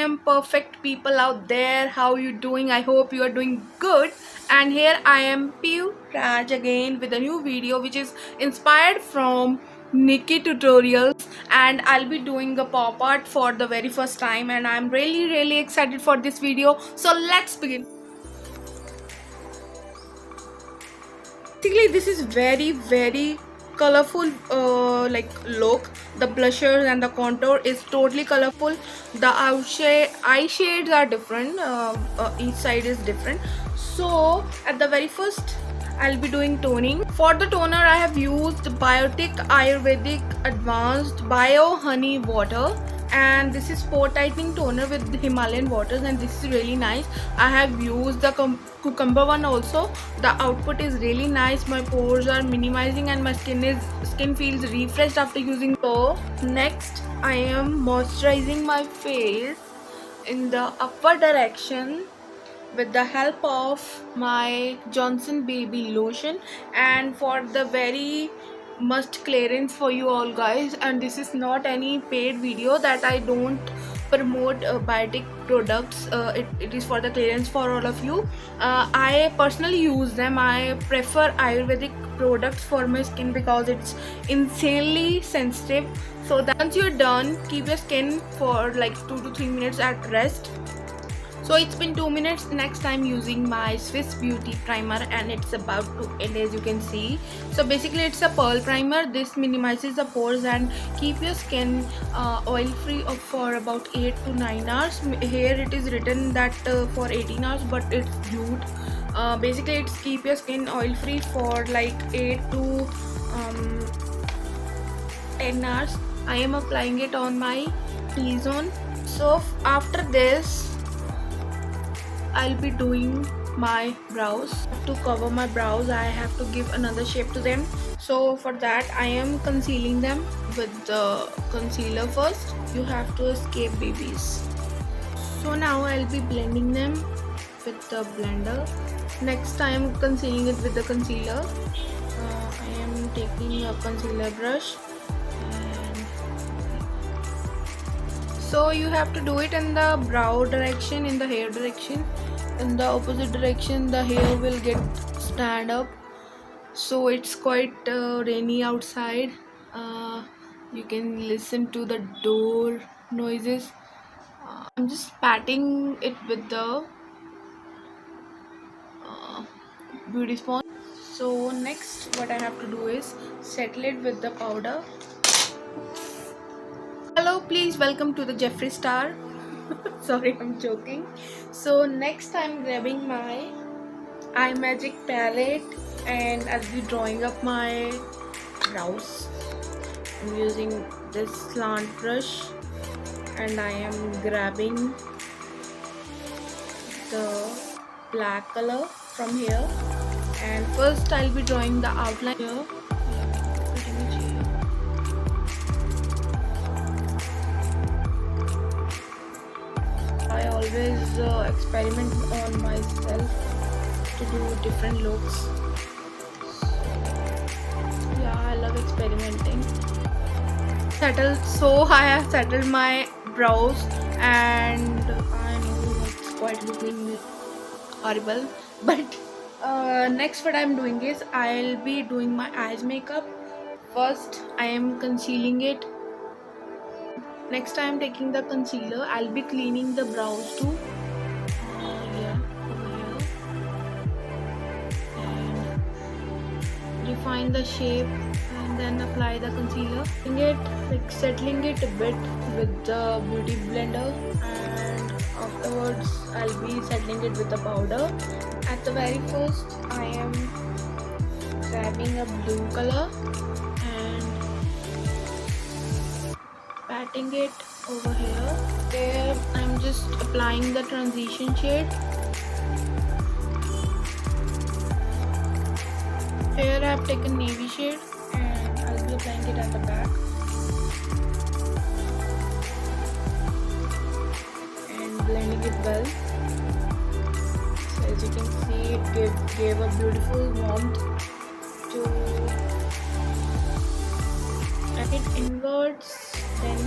am perfect people out there. How you doing? I hope you are doing good. And here I am Piyu Raj again with a new video which is inspired from Nikki tutorials, and I'll be doing a pop art for the very first time, and I'm really excited for this video. So let's begin. Basically this is very colorful like look. The blushers and the contour is totally colorful. The eye shades are different. Each side is different. So at the very first I'll be doing toning. For the toner I have used Biotic Ayurvedic Advanced Bio Honey Water, and this is pore tightening toner with Himalayan waters, and this is really nice. I have used the cucumber one also. The output is really nice. My pores are minimizing and my skin feels refreshed after using. So next I am moisturizing my face in the upward direction with the help of my Johnson baby lotion, and for the very must clearance for you all guys. And this is not any paid video, that I don't promote biotic products. It is for the clearance for all of you. I personally use them. I prefer Ayurvedic products for my skin because it's insanely sensitive. So that once you're done, keep your skin for like 2 to 3 minutes at rest. So it's been 2 minutes. Next I'm using my Swiss Beauty primer, and it's about to end, as you can see. So basically it's a pearl primer. This minimizes the pores and keep your skin oil free for about 8 to 9 hours. Here it is written that for 18 hours, but it's viewed. Basically it's keep your skin oil free for like 8 to 10 hours. I am applying it on my T-zone. So after this I'll be doing my brows. To cover my brows I have to give another shape to them. So for that I am concealing them with the concealer first. You have to escape babies. So now I'll be blending them with the blender. Next I am concealing it with the concealer. I am taking a concealer brush. So you have to do it in the brow direction, in the hair direction. In the opposite direction the hair will get stand up. So it's quite rainy outside. You can listen to the door noises. I'm just patting it with the beauty sponge. So next what I have to do is settle it with the powder. Hello, please welcome to the Jeffree Star. Sorry, I'm joking. So next I'm grabbing my iMagic palette, and I'll be drawing up my brows. I'm using this slant brush, and I am grabbing the black color from here. And first I'll be drawing the outline here. I always experiment on myself to do different looks. So, yeah, I love experimenting. So I have settled my brows, and I know it's quite looking horrible, but next what I'm doing is I'll be doing my eyes makeup. First I am concealing it. Next I am taking the concealer. I'll be cleaning the brows too. Yeah, over here. And refine the shape, and then apply the concealer. Settling it a bit with the beauty blender, and afterwards I'll be settling it with the powder. At the very first I am grabbing a blue color and patting it over here. There I'm just applying the transition shade. Here I have taken navy shade, and I'll be applying it at the back. And blending it well. So as you can see, it gave a beautiful warmth to it inwards, then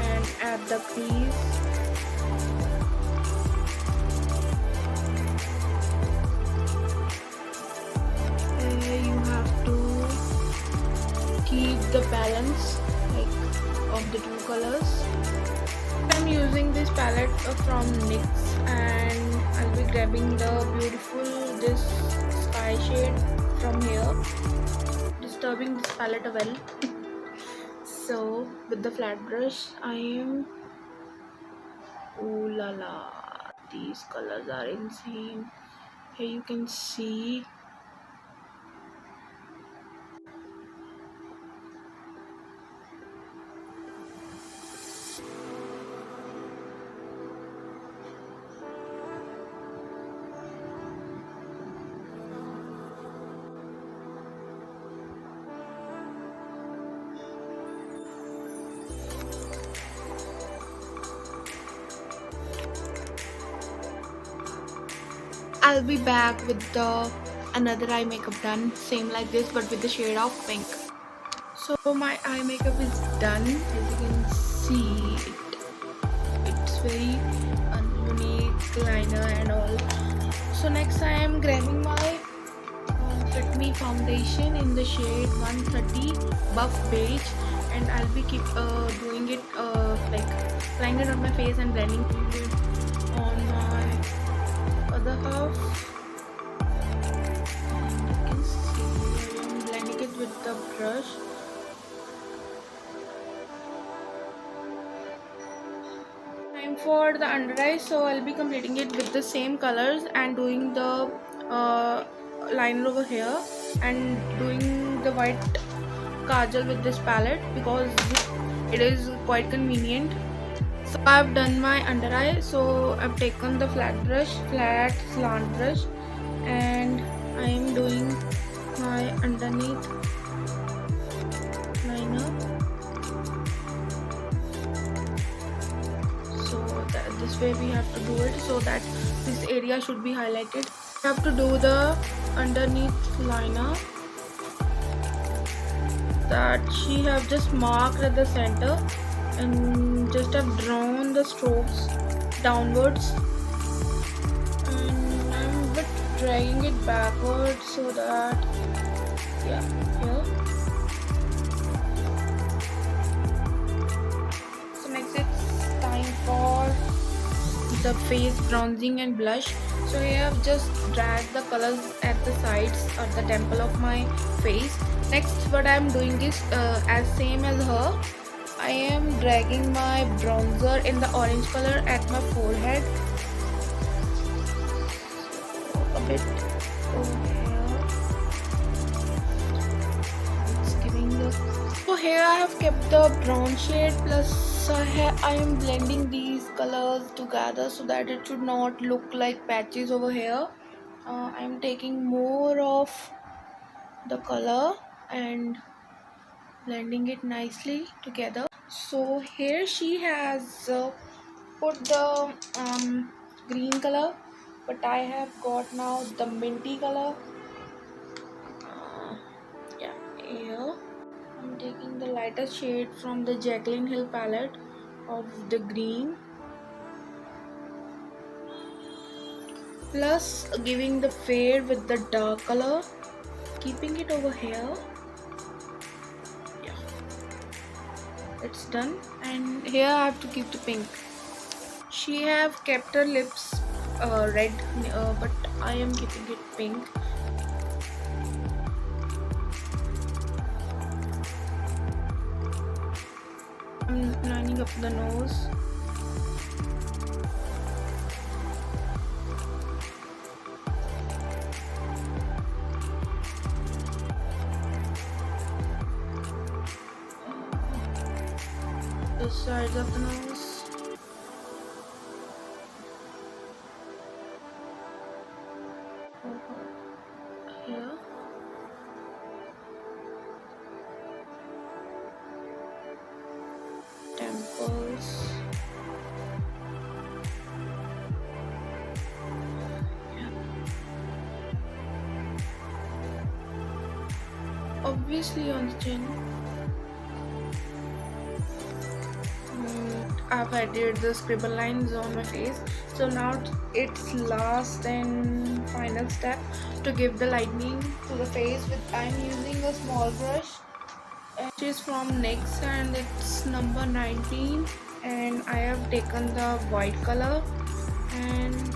and at the crease. keep the balance like of the two colors. I'm using this palette from NYX, and I'll be grabbing the beautiful this sky shade from here, disturbing this palette well. So with the flat brush I am, ooh la la, these colors are insane. Here you can see. I'll be back with the another eye makeup done, same like this but with the shade of pink. So my eye makeup is done. As you can see, it's very unique liner and all. So next I am grabbing my Fit Me foundation in the shade 130 buff beige, and I'll be doing it like applying it on my face and blending it on my other half. And you can see I'm blending it with the brush. Time for the under eye, so I'll be completing it with the same colors and doing the liner over here and doing the white kajal with this palette because it is quite convenient. So I've done my under eye, so I've taken the flat slant brush, and I am doing my underneath liner. So this way we have to do it so that this area should be highlighted. We have to do the underneath liner that she have just marked at the center, and just have drawn the strokes downwards, and I'm a bit dragging it backwards so that here. So next it's time for the face bronzing and blush. So here I've just dragged the colors at the sides or the temple of my face. Next what I'm doing is as same as her, I am dragging my bronzer in the orange color at my forehead, a bit over here. It's giving the. So here I have kept the brown shade plus here I am blending these colors together so that it should not look like patches over here. I am taking more of the color and blending it nicely together. So here she has put the green color, but I have got now the minty color. Yeah, here I'm taking the lighter shade from the Jaclyn Hill palette of the green, plus giving the fade with the dark color, keeping it over here. Yeah, it's done. And here I have to keep the pink. She have kept her lips red, but I am keeping it pink. I'm lining up the nose. The sides of the nose. Here. Temples. Obviously on the chin. I've added the scribble lines on my face. So now it's last and final step to give the lightening to the face. I'm using a small brush which is from NYX and it's number 19, and I have taken the white color, and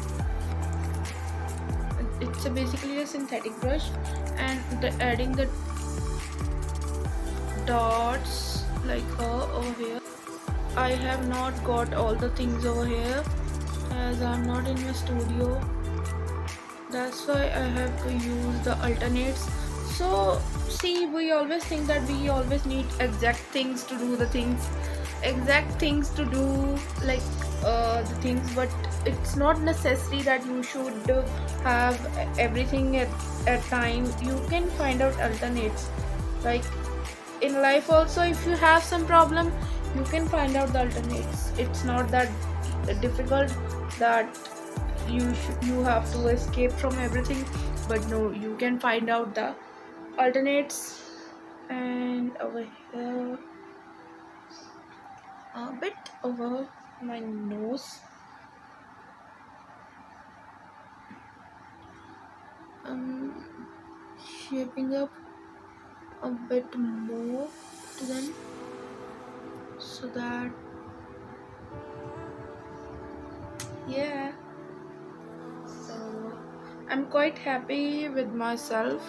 it's basically a synthetic brush, and adding the dots like over here. I have not got all the things over here as I'm not in my studio, that's why I have to use the alternates. So see, we always think that we always need exact things to do the things, exact things to do like the things, but it's not necessary that you should have everything at time. You can find out alternates, like in life also. If you have some problem, you can find out the alternates. It's not that difficult that you have to escape from everything, but no, you can find out the alternates. And over here, a bit over my nose, shaping up a bit more to them, so that yeah, so I'm quite happy with myself.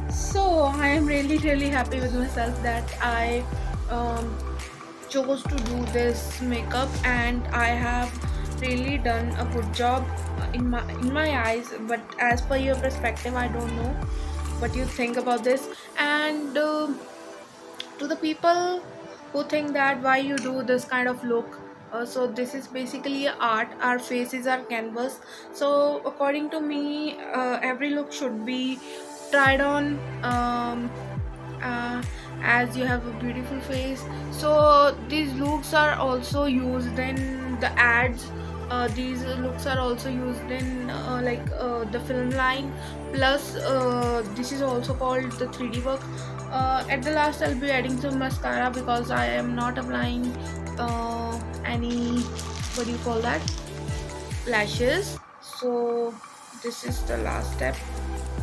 So I am really happy with myself that I chose to do this makeup, and I have really done a good job in my eyes. But as per your perspective, I don't know what you think about this. And to the people who think that why you do this kind of look, so this is basically art. Our faces are canvas, so according to me, every look should be tried on, as you have a beautiful face. So these looks are also used in the ads. These looks are also used in the film line. Plus this is also called the 3D work. At the last, I'll be adding some mascara because I am not applying any, what do you call that, lashes. So this is the last step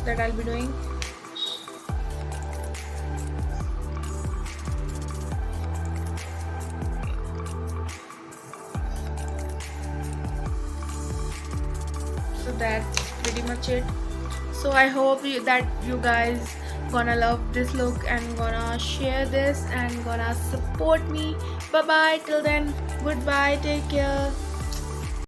that I'll be doing. So that's pretty much it. So I hope that you guys gonna love this look and gonna share this and gonna support me. Bye bye, till then, goodbye, take care.